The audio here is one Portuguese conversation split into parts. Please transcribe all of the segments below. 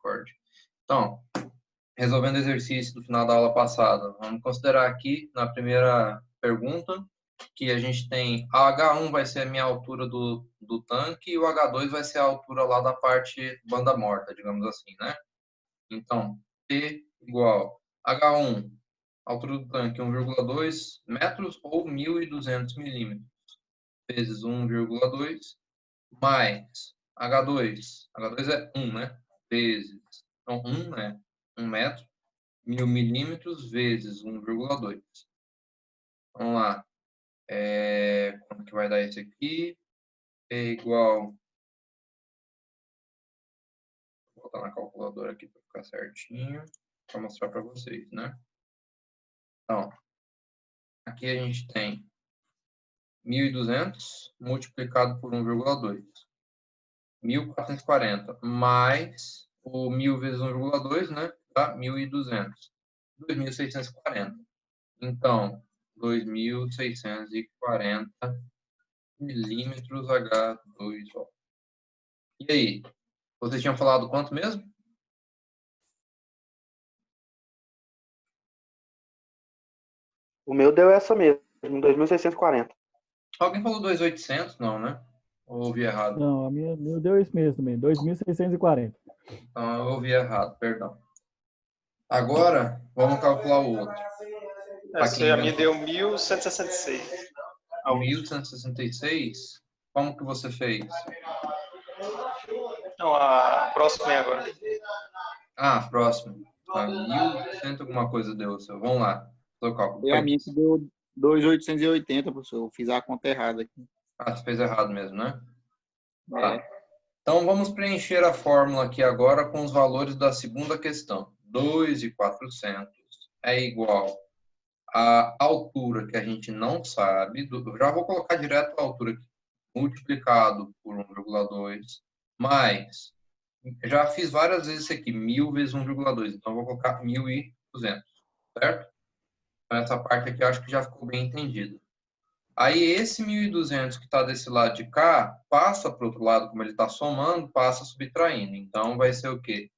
misericórdia. Então, resolvendo o exercício do final da aula passada, vamos considerar aqui, na primeira pergunta, que a gente tem a H1 vai ser a minha altura do tanque e o H2 vai ser a altura lá da parte banda morta, digamos assim, né? Então, T igual H1, altura do tanque 1,2 metros ou 1.200 milímetros, vezes 1,2, mais H2 é 1, né? Vezes, então 1 é 1 metro, 1.000 milímetros vezes 1,2. Vamos lá. Como que vai dar isso aqui? É igual... Vou botar na calculadora aqui para ficar certinho, para mostrar para vocês, né? Então, aqui a gente tem 1.200 multiplicado por 1,2. 1.440 mais o 1.000 vezes 1,2, né? Dá 1.200. 2.640. Então, 2.640 milímetros H2O. E aí? Vocês tinham falado quanto mesmo? O meu deu essa mesmo, 2.640. Alguém falou 2.800? Não, né? Ou ouvi errado? Não, a minha deu isso mesmo também, 2.640. Então, eu ouvi errado, perdão. Agora, vamos calcular o outro. Essa a minha deu 1.166. 1.166? Como que você fez? Não, a próxima é agora. Ah, próximo. 1.100 alguma coisa deu, seu. Vamos lá. Seu cálculo. A minha que deu 2.880, professor. Eu fiz a conta errada aqui. Ah, você fez errado mesmo, né? É. Tá. Então, vamos preencher a fórmula aqui agora com os valores da segunda questão. 2.400 é igual à altura que a gente não sabe. Já vou colocar direto a altura aqui. Multiplicado por 1,2 mais... Já fiz várias vezes isso aqui. 1.000 vezes 1,2. Então, eu vou colocar 1.200. Certo? Então, essa parte aqui eu acho que já ficou bem entendida. Aí, esse 1.200 que está desse lado de cá, passa para o outro lado, como ele está somando, passa subtraindo. Então, vai ser o quê?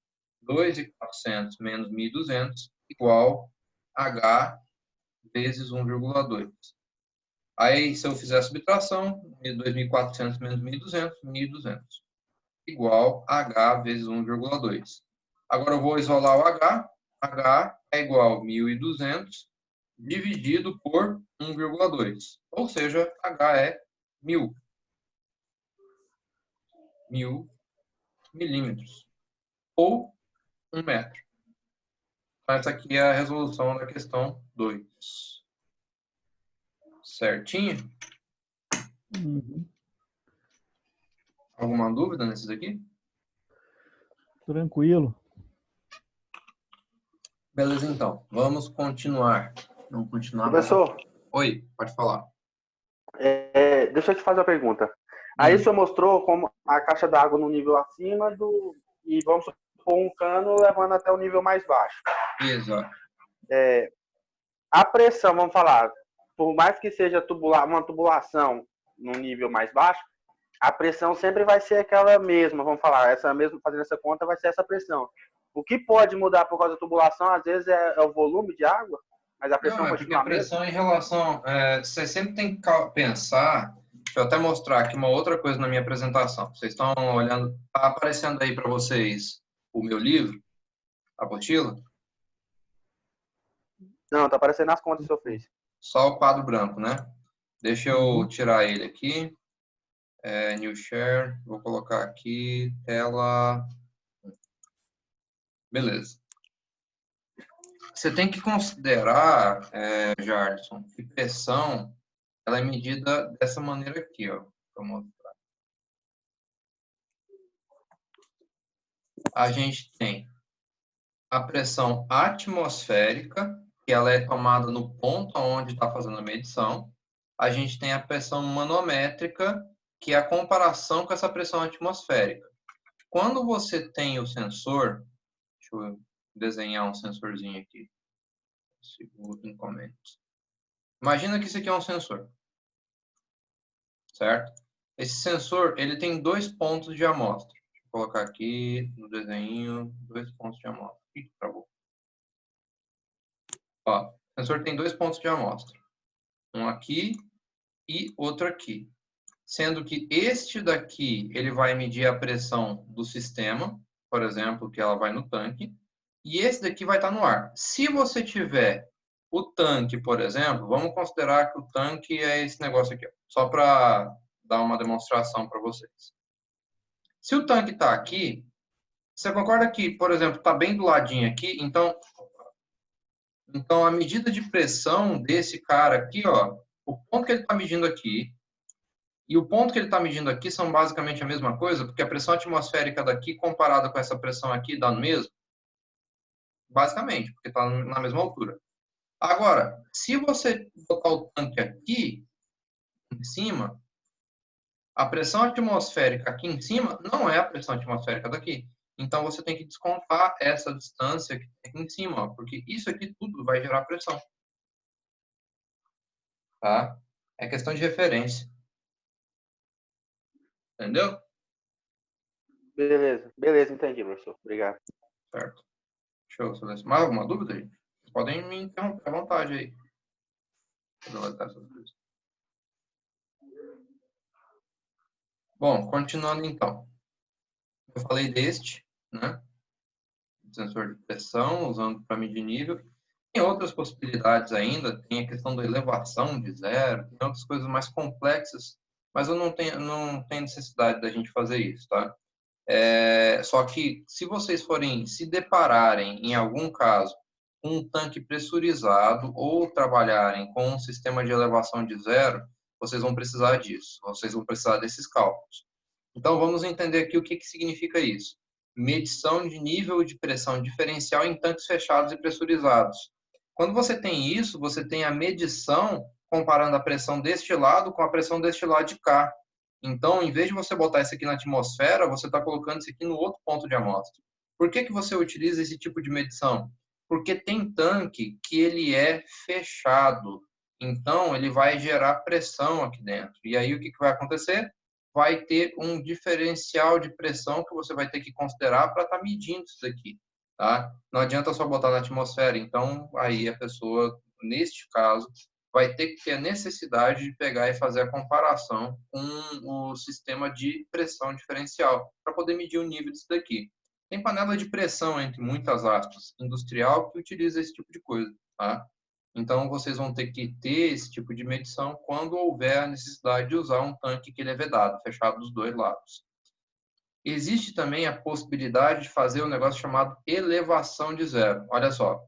2.400 menos 1.200 igual H vezes 1,2. Aí, se eu fizer a subtração, 2.400 menos 1.200, 1.200. Igual H vezes 1,2. Agora, eu vou isolar o H. H é igual a 1.200 dividido por 1,2. Ou seja, H é 1.000. 1.000 milímetros. Ou 1 metro. Então, essa aqui é a resolução da questão 2. Certinho? Uhum. Alguma dúvida nesses aqui? Tranquilo. Beleza, então. Vamos continuar. Vamos continuar. Professor, Oi, pode falar. deixa eu te fazer uma pergunta. Aí o senhor mostrou como a caixa d'água no nível acima e vamos supor um cano levando até o nível mais baixo. Exato. A pressão, vamos falar, por mais que seja uma tubulação no nível mais baixo, a pressão sempre vai ser aquela mesma, vamos falar, fazendo essa conta vai ser essa pressão. O que pode mudar por causa da tubulação, às vezes, é o volume de água, mas a pressão Não, é porque a pressão em relação... você sempre tem que pensar... Deixa eu até mostrar aqui uma outra coisa na minha apresentação. Vocês estão olhando... Está aparecendo aí para vocês o meu livro? A apostila? Não, tá aparecendo nas contas que o senhor fez. Só o quadro branco, né? Deixa eu tirar ele aqui. New Share. Vou colocar aqui, tela... Beleza. Você tem que considerar, Jardim, que pressão ela é medida dessa maneira aqui, ó. Vou mostrar. A gente tem a pressão atmosférica, que ela é tomada no ponto onde está fazendo a medição. A gente tem a pressão manométrica, que é a comparação com essa pressão atmosférica. Quando você tem o sensor, deixa eu desenhar um sensorzinho aqui. Seguro em comentários. Imagina que isso aqui é um sensor, certo? Esse sensor ele tem 2 pontos de amostra. Deixa eu colocar aqui no desenho 2 pontos de amostra. Ih, travou. Ó, o sensor tem 2 pontos de amostra. Um aqui e outro aqui. Sendo que este daqui, ele vai medir a pressão do sistema, por exemplo, que ela vai no tanque, e esse daqui vai estar no ar. Se você tiver o tanque, por exemplo, vamos considerar que o tanque é esse negócio aqui, ó, só para dar uma demonstração para vocês. Se o tanque está aqui, você concorda que, por exemplo, está bem do ladinho aqui, então a medida de pressão desse cara aqui, ó, o ponto que ele está medindo aqui e o ponto que ele está medindo aqui são basicamente a mesma coisa, porque a pressão atmosférica daqui comparada com essa pressão aqui dá no mesmo? Basicamente, porque está na mesma altura. Agora, se você botar o tanque aqui em cima, a pressão atmosférica aqui em cima não é a pressão atmosférica daqui. Então, você tem que descontar essa distância que tem aqui em cima, ó, porque isso aqui tudo vai gerar pressão. Tá? É questão de referência. Entendeu? Beleza, entendi, professor. Obrigado. Certo. Deixa eu selecionar. Mais alguma dúvida, gente? Vocês podem me interromper à vontade aí. Bom, continuando então. Eu falei deste, né? Sensor de pressão, usando para medir nível. Tem outras possibilidades ainda, tem a questão da elevação de zero, tem outras coisas mais complexas, mas eu não tenho necessidade da gente fazer isso, tá? Só que se vocês forem se depararem, em algum caso, com um tanque pressurizado ou trabalharem com um sistema de elevação de zero, vocês vão precisar disso, vocês vão precisar desses cálculos. Então, vamos entender aqui o que significa isso. Medição de nível de pressão diferencial em tanques fechados e pressurizados. Quando você tem isso, você tem a medição comparando a pressão deste lado com a pressão deste lado de cá. Então, em vez de você botar isso aqui na atmosfera, você está colocando isso aqui no outro ponto de amostra. Por que você utiliza esse tipo de medição? Porque tem tanque que ele é fechado. Então, ele vai gerar pressão aqui dentro. E aí, o que vai acontecer? Vai ter um diferencial de pressão que você vai ter que considerar para estar medindo isso daqui. Tá? Não adianta só botar na atmosfera. Então, aí a pessoa, neste caso, vai ter que ter a necessidade de pegar e fazer a comparação com o sistema de pressão diferencial, para poder medir o nível disso daqui. Tem panela de pressão, entre muitas aspas, industrial, que utiliza esse tipo de coisa. Tá? Então, vocês vão ter que ter esse tipo de medição quando houver a necessidade de usar um tanque que ele é vedado, fechado dos dois lados. Existe também a possibilidade de fazer um negócio chamado elevação de zero. Olha só,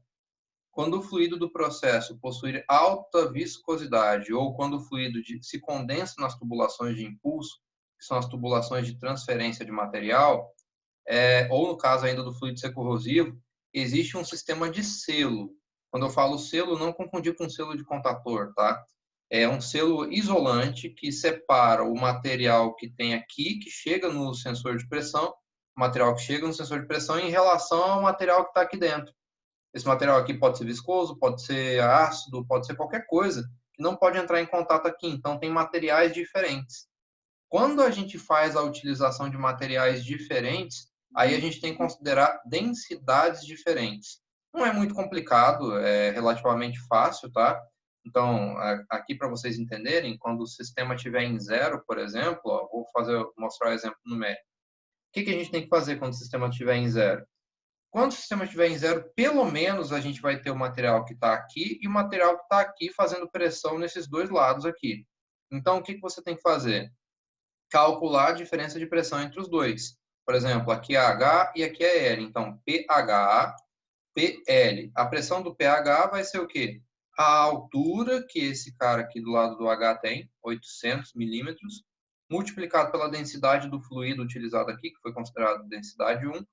quando o fluido do processo possuir alta viscosidade ou quando o fluido se condensa nas tubulações de impulso, que são as tubulações de transferência de material, ou no caso ainda do fluido ser corrosivo, existe um sistema de selo. Quando eu falo selo, não confundir com selo de contator, tá? É um selo isolante que separa o material que tem aqui, que chega no sensor de pressão, o material que chega no sensor de pressão em relação ao material que está aqui dentro. Esse material aqui pode ser viscoso, pode ser ácido, pode ser qualquer coisa, que não pode entrar em contato aqui. Então, tem materiais diferentes. Quando a gente faz a utilização de materiais diferentes, aí a gente tem que considerar densidades diferentes. Não é muito complicado, é relativamente fácil, tá? Então, aqui para vocês entenderem, quando o sistema estiver em zero, por exemplo, ó, mostrar o exemplo numérico. O que a gente tem que fazer quando o sistema estiver em zero? Quando o sistema estiver em zero, pelo menos a gente vai ter o material que está aqui e o material que está aqui fazendo pressão nesses dois lados aqui. Então, o que você tem que fazer? Calcular a diferença de pressão entre os dois. Por exemplo, aqui é H e aqui é L. Então, PH, PL. A pressão do PH vai ser o quê? A altura que esse cara aqui do lado do H tem, 800 milímetros, multiplicado pela densidade do fluido utilizado aqui, que foi considerado densidade 1,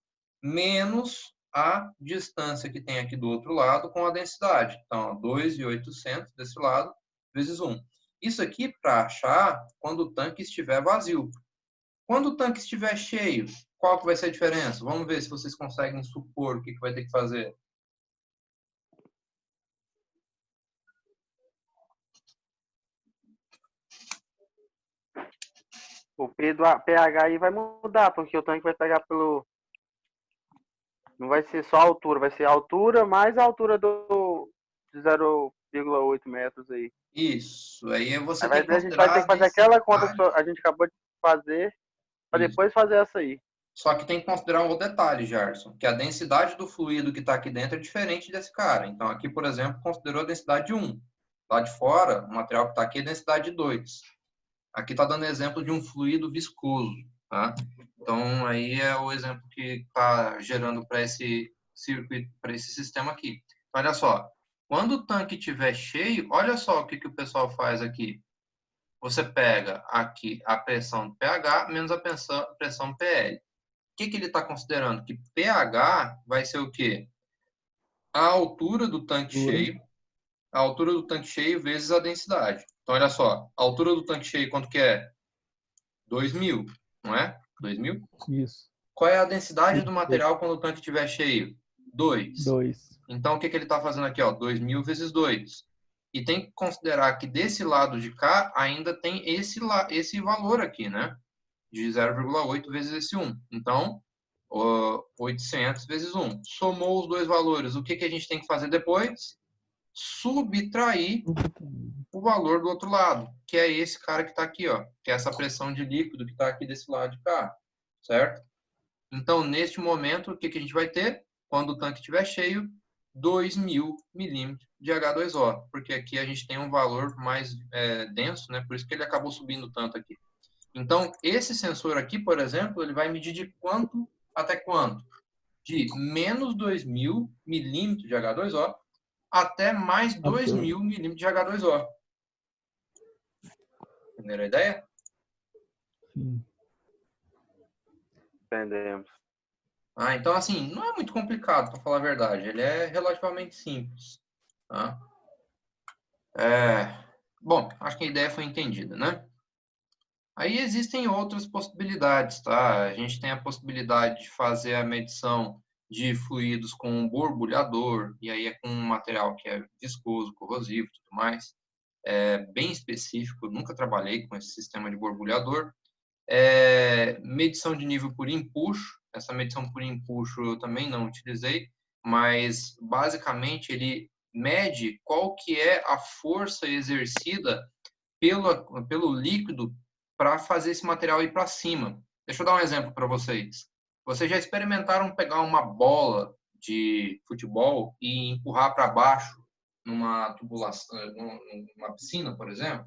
menos a distância que tem aqui do outro lado com a densidade. Então, 2.800 desse lado, vezes 1. Isso aqui para achar quando o tanque estiver vazio. Quando o tanque estiver cheio, qual que vai ser a diferença? Vamos ver se vocês conseguem supor o que vai ter que fazer. O pH aí vai mudar, porque o tanque vai pegar pelo... Não vai ser só a altura, vai ser a altura mais a altura de 0,8 metros aí. Isso. Aí você tem que A gente vai considerar ter a que fazer aquela conta que densidade. a gente acabou de fazer, para Isso. depois fazer essa aí. Só que tem que considerar um outro detalhe, Gerson, que a densidade do fluido que está aqui dentro é diferente desse cara. Então, aqui, por exemplo, considerou a densidade 1. Lá de fora, o material que está aqui é densidade 2. Aqui está dando exemplo de um fluido viscoso, tá? Então, aí é o exemplo que está gerando para esse circuito, para esse sistema aqui. Então, olha só, quando o tanque estiver cheio, olha só o que o pessoal faz aqui. Você pega aqui a pressão pH menos a pressão PL. O que ele está considerando? Que pH vai ser o quê? A altura do tanque cheio, a altura do tanque cheio vezes a densidade. Então, olha só, a altura do tanque cheio quanto que é? 2.000, não é? 2.000? Isso. Qual é a densidade do material quando o tanque estiver cheio? 2. 2. Então, o que ele está fazendo aqui? 2.000 vezes 2. E tem que considerar que desse lado de cá ainda tem esse valor aqui, né? De 0,8 vezes esse 1. Então, 800 vezes 1. Somou os dois valores. O que a gente tem que fazer depois? Subtrair o valor do outro lado, que é esse cara que está aqui, que é essa pressão de líquido que está aqui desse lado de cá, certo? Então, neste momento, o que a gente vai ter? Quando o tanque estiver cheio, 2.000 milímetros de H2O, porque aqui a gente tem um valor mais denso, né? Por isso que ele acabou subindo tanto aqui. Então, esse sensor aqui, por exemplo, ele vai medir de quanto até quanto? De menos 2.000 milímetros de H2O até mais 2.000 milímetros de H2O. Entenderam a ideia? Sim. Entendemos. Então, assim, não é muito complicado, para falar a verdade. Ele é relativamente simples. Tá? Bom, acho que a ideia foi entendida, né? Aí existem outras possibilidades, tá? A gente tem a possibilidade de fazer a medição de fluidos com um borbulhador, e aí é com um material que é viscoso, corrosivo e tudo mais. É bem específico, eu nunca trabalhei com esse sistema de borbulhador. Medição de nível por empuxo, essa medição por empuxo eu também não utilizei, mas basicamente ele mede qual que é a força exercida pelo líquido para fazer esse material ir para cima. Deixa eu dar um exemplo para vocês. Vocês já experimentaram pegar uma bola de futebol e empurrar para baixo numa tubulação, numa piscina, por exemplo?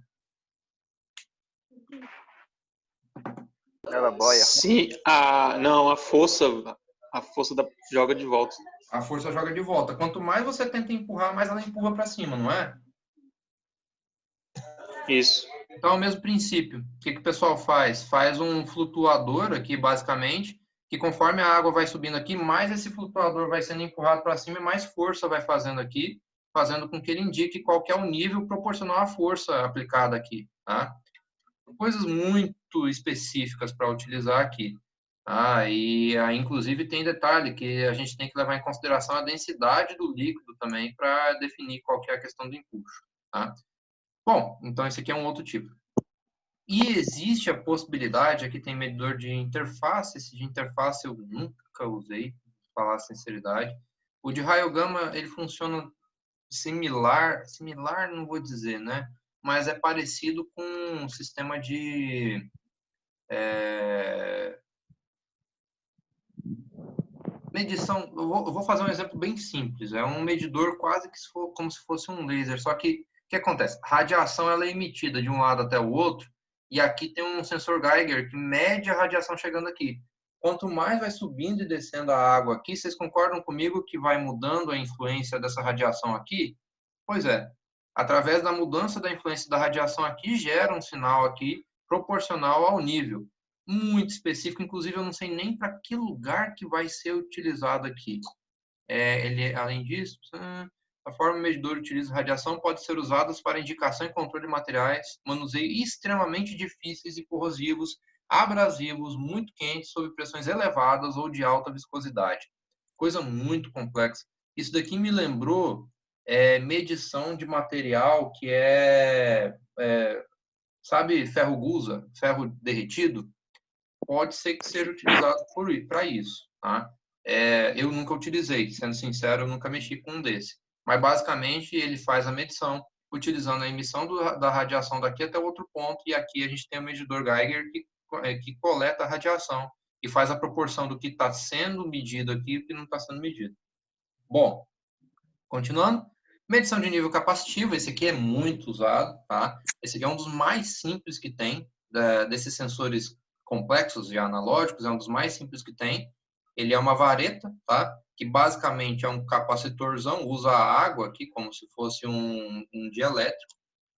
Ela boia. Sim, não, a força joga de volta. A força joga de volta. Quanto mais você tenta empurrar, mais ela empurra para cima, não é? Isso. Então é o mesmo princípio. O que o pessoal faz? Faz um flutuador aqui, basicamente, que conforme a água vai subindo aqui, mais esse flutuador vai sendo empurrado para cima e mais força vai fazendo aqui, fazendo com que ele indique qual que é o nível proporcional à força aplicada aqui, tá? Coisas muito específicas para utilizar aqui. Inclusive tem detalhe que a gente tem que levar em consideração a densidade do líquido também para definir qual que é a questão do empuxo, tá? Bom, então esse aqui é um outro tipo. E existe a possibilidade, aqui tem medidor de interface, esse de interface eu nunca usei, para falar a sinceridade. O de raio gama, ele funciona similar não vou dizer, né? Mas é parecido com um sistema de medição. Eu vou fazer um exemplo bem simples. É um medidor quase que como se fosse um laser. Só que o que acontece? A radiação ela é emitida de um lado até o outro, e aqui tem um sensor Geiger que mede a radiação chegando aqui. Quanto mais vai subindo e descendo a água aqui, vocês concordam comigo que vai mudando a influência dessa radiação aqui? Pois é. Através da mudança da influência da radiação aqui, gera um sinal aqui proporcional ao nível. Muito específico, inclusive eu não sei nem para que lugar que vai ser utilizado aqui. Além disso, a forma medidor utiliza radiação pode ser usada para indicação e controle de materiais, manuseio extremamente difíceis e corrosivos, abrasivos, muito quentes, sob pressões elevadas ou de alta viscosidade. Coisa muito complexa. Isso daqui me lembrou medição de material que sabe ferro gusa, ferro derretido? Pode ser que seja utilizado para isso, tá? Eu nunca utilizei, sendo sincero, eu nunca mexi com um desse. Mas, basicamente, ele faz a medição utilizando a emissão da radiação daqui até outro ponto, e aqui a gente tem o medidor Geiger que coleta a radiação e faz a proporção do que está sendo medido aqui e o que não está sendo medido. Bom, continuando. Medição de nível capacitivo, esse aqui é muito usado, tá? Esse aqui é um dos mais simples que tem, desses sensores complexos e analógicos, é um dos mais simples que tem. Ele é uma vareta, tá? Que basicamente é um capacitorzão, usa a água aqui como se fosse um dielétrico.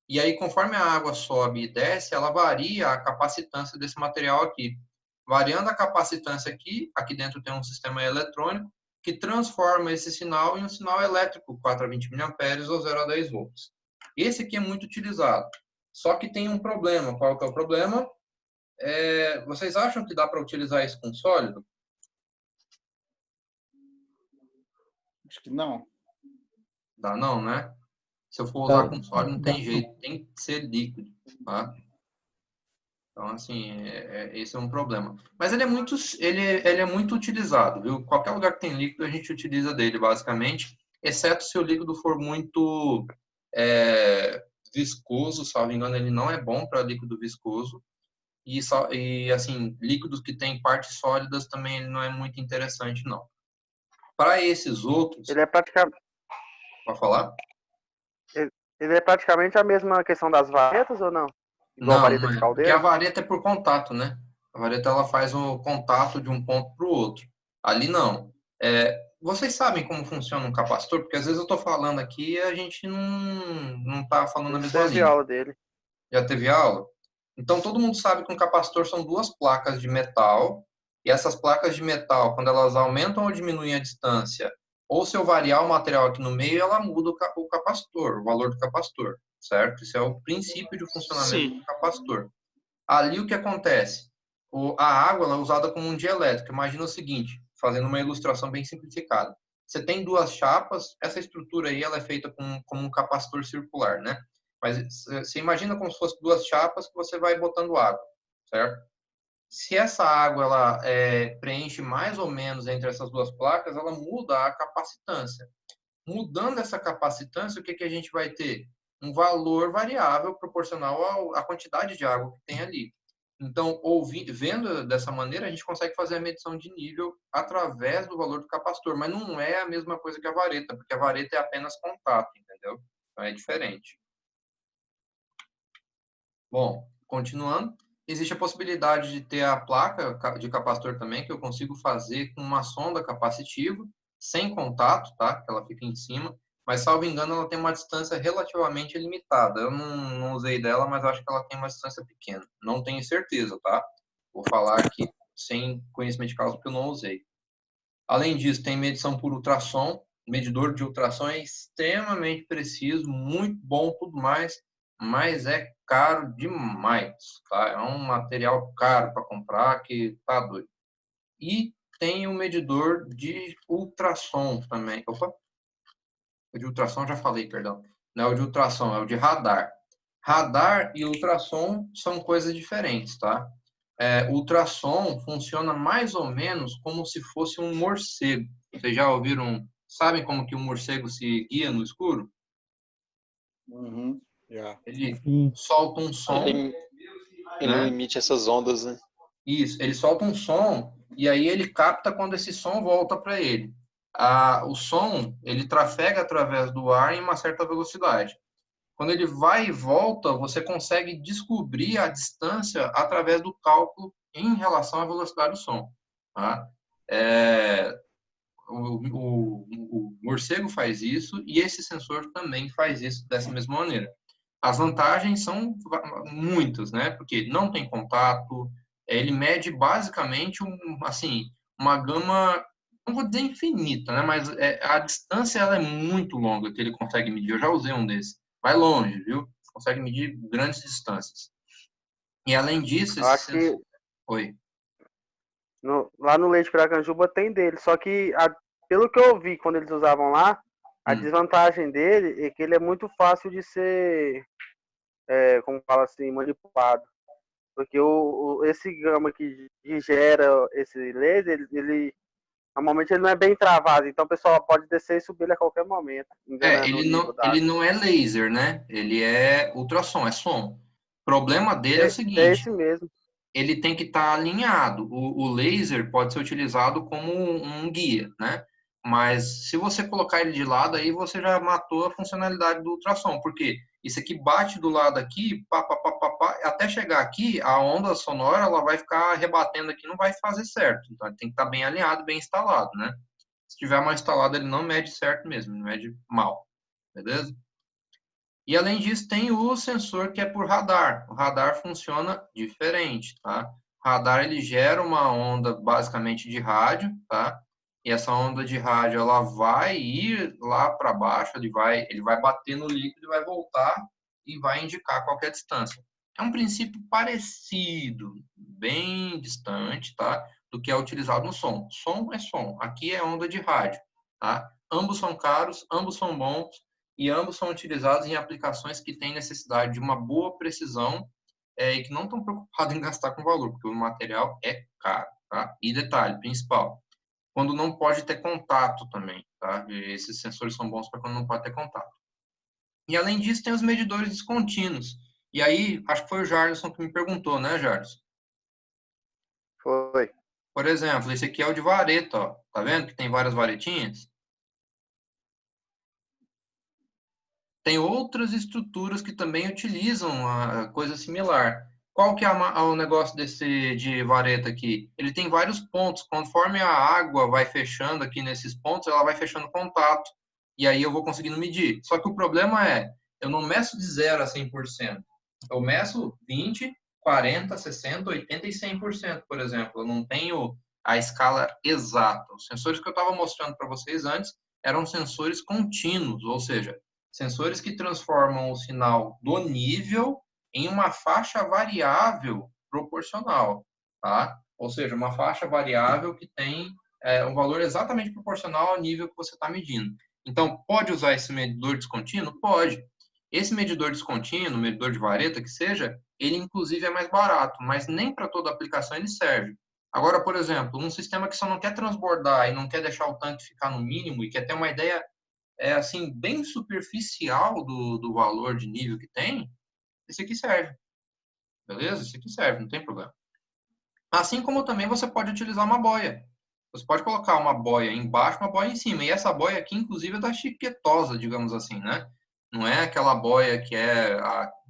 E aí, conforme a água sobe e desce, ela varia a capacitância desse material aqui. Variando a capacitância aqui dentro tem um sistema eletrônico que transforma esse sinal em um sinal elétrico, 4 a 20 mA ou 0 a 10 volts. Esse aqui é muito utilizado. Só que tem um problema. Qual que é o problema? Vocês acham que dá para utilizar isso com sólido? Acho que não. Dá não, né? Se eu for usar com sólido, não tem jeito. Tem que ser líquido, tá? Então, assim, esse é um problema. Mas ele é muito utilizado, viu? Qualquer lugar que tem líquido, a gente utiliza dele, basicamente, exceto se o líquido for muito viscoso, salvo engano, ele não é bom para líquido viscoso. E, assim, líquidos que têm partes sólidas também ele não é muito interessante, não. Para esses outros... Ele é praticamente... Pode falar? Ele é praticamente a mesma questão das varetas ou não? Igual Não, vareta não de é. Porque a caldeira? vareta é por contato, né? A vareta ela faz o contato de um ponto para o outro. Ali não. Vocês sabem como funciona um capacitor? Porque às vezes eu estou falando aqui e a gente não está falando a mesma Teve língua. aula dele. Já teve aula? Então todo mundo sabe que um capacitor são duas placas de metal. E essas placas de metal, quando elas aumentam ou diminuem a distância, ou se eu variar o material aqui no meio, ela muda o capacitor, o valor do capacitor, certo? Isso é o princípio de funcionamento Sim. do capacitor. Ali o que acontece? A água ela é usada como um dielétrico. Imagina o seguinte, fazendo uma ilustração bem simplificada. Você tem duas chapas, essa estrutura aí ela é feita como um capacitor circular, né? Mas você imagina como se fosse duas chapas que você vai botando água, certo? Se essa água ela preenche mais ou menos entre essas duas placas, ela muda a capacitância. Mudando essa capacitância, o que a gente vai ter? Um valor variável proporcional à quantidade de água que tem ali. Então, vendo dessa maneira, a gente consegue fazer a medição de nível através do valor do capacitor, mas não é a mesma coisa que a vareta, porque a vareta é apenas contato, entendeu? Então, é diferente. Bom, continuando, existe a possibilidade de ter a placa de capacitor também, que eu consigo fazer com uma sonda capacitiva, sem contato, tá? Que ela fica em cima, mas, salvo engano, ela tem uma distância relativamente limitada. Eu não usei dela, mas acho que ela tem uma distância pequena. Não tenho certeza, tá? Vou falar aqui sem conhecimento de causa, porque eu não usei. Além disso, tem medição por ultrassom. O medidor de ultrassom é extremamente preciso, muito bom, tudo mais, mas é caro demais, tá? É um material caro para comprar que tá doido. E tem o medidor de ultrassom também. Opa! O de ultrassom já falei, perdão. Não é o de ultrassom, é o de radar. Radar e ultrassom são coisas diferentes, tá? Ultrassom funciona mais ou menos como se fosse um morcego. Vocês já ouviram? Sabem como que um morcego se guia no escuro? Uhum. Já. Ele Sim. solta um som, Ele não né? emite essas ondas, né? Isso, ele solta um som e aí ele capta quando esse som volta para ele. O som, ele trafega através do ar em uma certa velocidade. Quando ele vai e volta, você consegue descobrir a distância através do cálculo em relação à velocidade do som. Tá? O morcego faz isso e esse sensor também faz isso dessa mesma maneira. As vantagens são muitas, né? Porque não tem contato, ele mede basicamente uma gama, não vou dizer infinita, né? Mas a distância ela é muito longa que ele consegue medir. Eu já usei um desse. Vai longe, viu? Consegue medir grandes distâncias. E além disso, Eu acho que Oi. lá no Leite Piracanjuba tem dele, só que pelo que eu vi quando eles usavam lá, a desvantagem dele é que ele é muito fácil de ser como fala assim, manipulado. Porque esse gama que gera esse laser, ele normalmente ele não é bem travado, então o pessoal pode descer e subir ele a qualquer momento, enganando o nível da Ele água. não é laser, né? Ele é ultrassom, é som. O problema dele é o É seguinte, esse mesmo. ele tem que estar alinhado. O laser pode ser utilizado como um guia, né? Mas se você colocar ele de lado, aí você já matou a funcionalidade do ultrassom, porque isso aqui bate do lado aqui, pá, pá, pá, pá, pá, até chegar aqui, a onda sonora ela vai ficar rebatendo aqui, não vai fazer certo. Então ele tem que estar bem alinhado, bem instalado, né? Se tiver mal instalado, ele não mede certo mesmo, ele mede mal, beleza? E além disso, tem o sensor que é por radar. O radar funciona diferente, tá? Radar ele gera uma onda basicamente de rádio, tá? E essa onda de rádio ela vai ir lá para baixo, ele vai bater no líquido e vai voltar e vai indicar qualquer distância. É um princípio parecido, bem distante, tá? Do que é utilizado no som. Som é som. Aqui é onda de rádio, tá? Ambos são caros, ambos são bons e ambos são utilizados em aplicações que têm necessidade de uma boa precisão e que não estão preocupados em gastar com valor, porque o material é caro, tá? E detalhe principal, quando não pode ter contato também, tá? Esses sensores são bons para quando não pode ter contato. E além disso, tem os medidores descontínuos. E aí, acho que foi o Jarlson que me perguntou, né, Jarlson? Foi. Por exemplo, esse aqui é o de vareta, ó. Tá vendo que tem várias varetinhas? Tem outras estruturas que também utilizam a coisa similar. Qual que é o negócio desse de vareta aqui? Ele tem vários pontos. Conforme a água vai fechando aqui nesses pontos, ela vai fechando contato. E aí eu vou conseguindo medir. Só que o problema é, eu não meço de 0 a 100%. Eu meço 20, 40, 60, 80 e 100%, por exemplo. Eu não tenho a escala exata. Os sensores que eu estava mostrando para vocês antes eram sensores contínuos, ou seja, sensores que transformam o sinal do nível em uma faixa variável proporcional, tá? Ou seja, uma faixa variável que tem um valor exatamente proporcional ao nível que você está medindo. Então, pode usar esse medidor descontínuo? Pode. Esse medidor descontínuo, medidor de vareta que seja, ele inclusive é mais barato, mas nem para toda aplicação ele serve. Agora, por exemplo, um sistema que só não quer transbordar e não quer deixar o tanque ficar no mínimo e quer ter uma ideia assim, bem superficial do valor de nível que tem, esse aqui serve. Beleza? Esse aqui serve, não tem problema. Assim como também você pode utilizar uma boia. Você pode colocar uma boia embaixo, uma boia em cima. E essa boia aqui, inclusive, é da chiquetosa, digamos assim, né? Não é aquela boia que é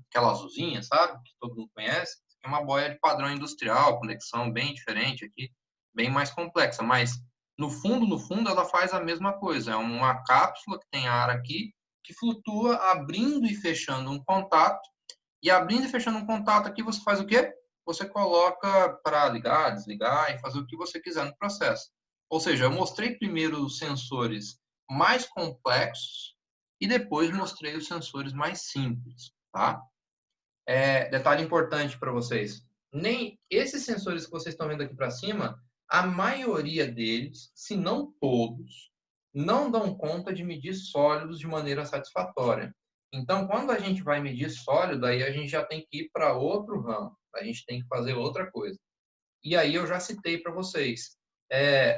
aquela azulzinha, sabe? Que todo mundo conhece. É uma boia de padrão industrial, conexão bem diferente aqui, bem mais complexa. Mas, no fundo, ela faz a mesma coisa. É uma cápsula que tem ar aqui, que flutua abrindo e fechando um contato. E abrindo e fechando um contato aqui, você faz o quê? Você coloca para ligar, desligar e fazer o que você quiser no processo. Ou seja, eu mostrei primeiro os sensores mais complexos e depois mostrei os sensores mais simples, tá? Detalhe importante para vocês. Nem esses sensores que vocês estão vendo aqui para cima, a maioria deles, se não todos, não dão conta de medir sólidos de maneira satisfatória. Então, quando a gente vai medir sólido, aí a gente já tem que ir para outro ramo. A gente tem que fazer outra coisa. E aí eu já citei para vocês.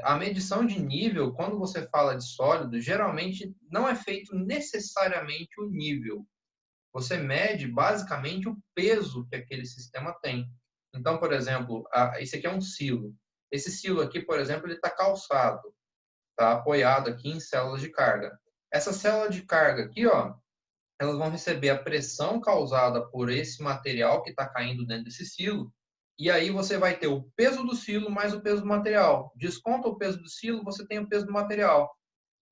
A medição de nível, quando você fala de sólido, geralmente não é feito necessariamente o nível. Você mede basicamente o peso que aquele sistema tem. Então, por exemplo, esse aqui é um silo. Esse silo aqui, por exemplo, ele está calçado, está apoiado aqui em células de carga. Essa célula de carga aqui, ó, elas vão receber a pressão causada por esse material que está caindo dentro desse silo, e aí você vai ter o peso do silo mais o peso do material. Desconta o peso do silo, você tem o peso do material.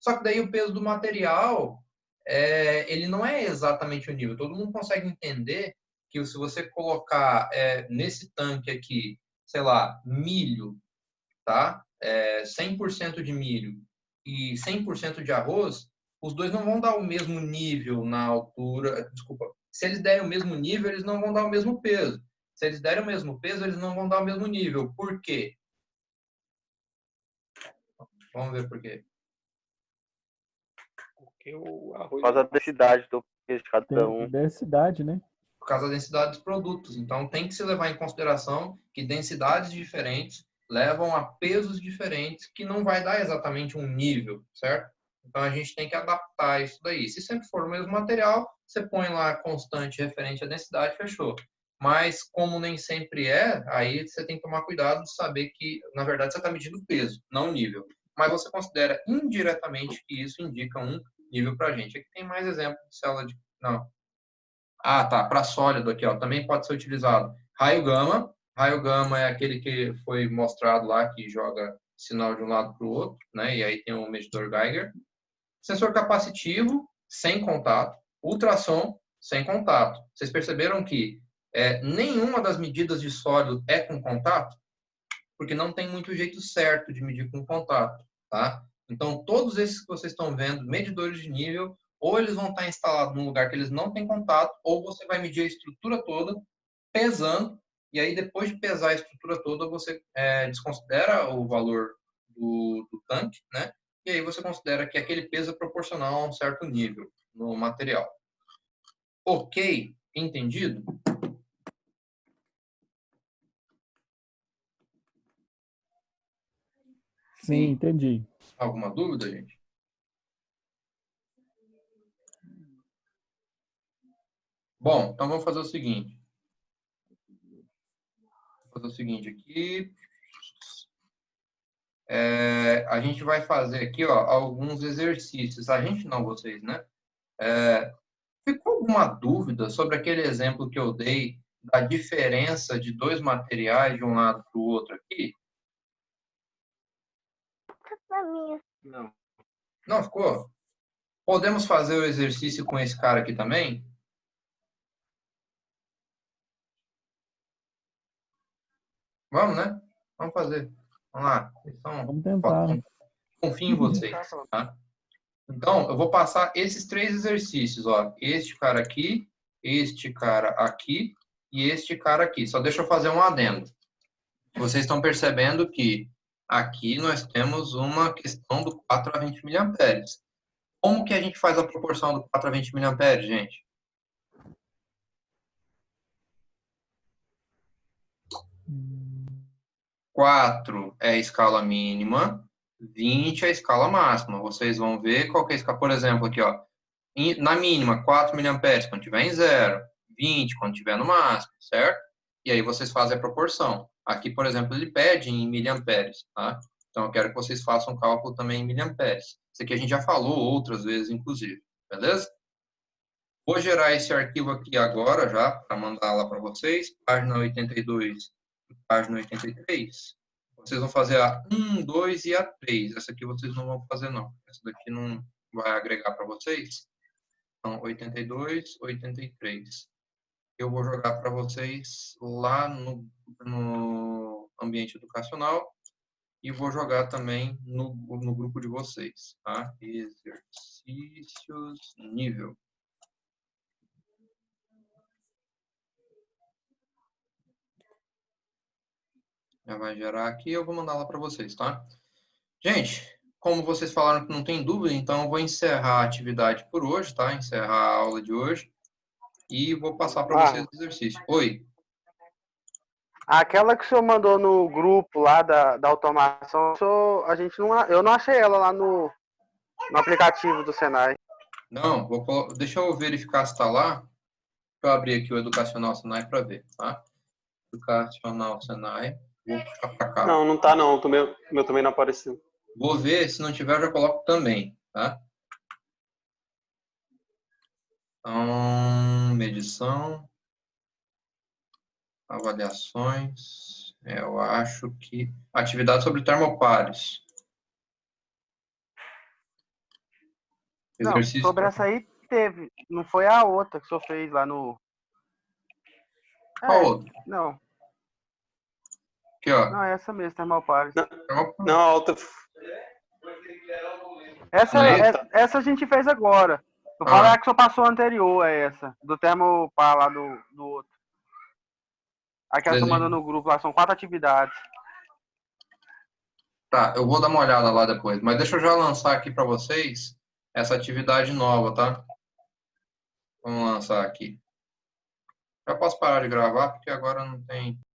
Só que daí o peso do material, ele não é exatamente o nível. Todo mundo consegue entender que se você colocar nesse tanque aqui, sei lá, milho, tá? 100% de milho e 100% de arroz, os dois não vão dar o mesmo nível na altura. Desculpa. Se eles derem o mesmo nível, eles não vão dar o mesmo peso. Se eles derem o mesmo peso, eles não vão dar o mesmo nível. Por quê? Vamos ver por quê. Porque o Por arroz causa da densidade do peso de cada Tem um. densidade, né? Por causa da densidade dos produtos. Então, tem que se levar em consideração que densidades diferentes levam a pesos diferentes, que não vai dar exatamente um nível, certo? Então, a gente tem que adaptar isso daí. Se sempre for o mesmo material, você põe lá constante referente à densidade, fechou. Mas, como nem sempre é, aí você tem que tomar cuidado de saber que, na verdade, você está medindo peso, não nível. Mas você considera indiretamente que isso indica um nível para a gente. Aqui tem mais exemplos de célula de... Não. Ah, tá. Para sólido aqui, ó, também pode ser utilizado raio gama. Raio gama é aquele que foi mostrado lá, que joga sinal de um lado para o outro, né? E aí tem o medidor Geiger. Sensor capacitivo, sem contato. Ultrassom, sem contato. Vocês perceberam que nenhuma das medidas de sólido é com contato? Porque não tem muito jeito certo de medir com contato, tá? Então, todos esses que vocês estão vendo, medidores de nível, ou eles vão estar instalados num lugar que eles não têm contato, ou você vai medir a estrutura toda, pesando, e aí depois de pesar a estrutura toda, você desconsidera o valor do tanque, né? E aí você considera que aquele peso é proporcional a um certo nível no material. Ok? Entendido? Sim, entendi. Alguma dúvida, gente? Bom, então vamos fazer o seguinte. Vou fazer o seguinte aqui. A gente vai fazer aqui, ó, alguns exercícios. A gente não, vocês, né? Ficou alguma dúvida sobre aquele exemplo que eu dei da diferença de dois materiais de um lado para o outro aqui? Não. Não ficou? Podemos fazer o exercício com esse cara aqui também? Vamos, né? Vamos fazer. Vamos lá. Vamos tentar, né? Confio em vocês, tá? Então, eu vou passar esses 3 exercícios, ó. Este cara aqui e este cara aqui. Só deixa eu fazer um adendo. Vocês estão percebendo que aqui nós temos uma questão do 4 a 20 mA. Como que a gente faz a proporção do 4 a 20 mA, gente? Hum, 4 é a escala mínima, 20 é a escala máxima. Vocês vão ver qual que é a escala. Por exemplo, aqui, ó. Na mínima, 4 mA quando tiver em 0, 20 quando tiver no máximo, certo? E aí vocês fazem a proporção. Aqui, por exemplo, ele pede em miliamperes, tá? Então, eu quero que vocês façam um cálculo também em miliamperes. Isso aqui a gente já falou outras vezes, inclusive. Beleza? Vou gerar esse arquivo aqui agora já, para mandar lá para vocês. Página 82 e página 83. Vocês vão fazer a 1, 2 e a 3. Essa aqui vocês não vão fazer, não. Essa daqui não vai agregar para vocês. Então, 82, 83. Eu vou jogar para vocês lá no ambiente educacional e vou jogar também no grupo de vocês, tá? Exercícios nível. Já vai gerar aqui, eu vou mandar lá para vocês, tá? Gente, como vocês falaram que não tem dúvida, então eu vou encerrar a atividade por hoje, tá? Encerrar a aula de hoje e vou passar para vocês o exercício. Oi. Aquela que o senhor mandou no grupo lá da automação, eu não achei ela lá no aplicativo do Senai. Não, deixa eu verificar se está lá. Deixa eu abrir aqui o Educacional Senai para ver, tá? Educacional Senai. Vou puxar para cá. Não, não tá não. O meu também não apareceu. Vou ver, se não tiver, eu já coloco também, tá? Então, medição. Avaliações. Eu acho que... Atividade sobre termopares. Não, Exercício sobre essa aí teve. Não foi a outra que o senhor fez lá no... Qual outra? Não. Aqui, ó. Não, é essa mesmo, Termopares. Não, a outra... Essa a gente fez agora. Eu falei que o senhor passou anterior a essa. Do Termopar lá do outro. Aquela que eu mandou no grupo lá, são 4 atividades. Tá, eu vou dar uma olhada lá depois. Mas deixa eu já lançar aqui para vocês essa atividade nova, tá? Vamos lançar aqui. Já posso parar de gravar, porque agora não tem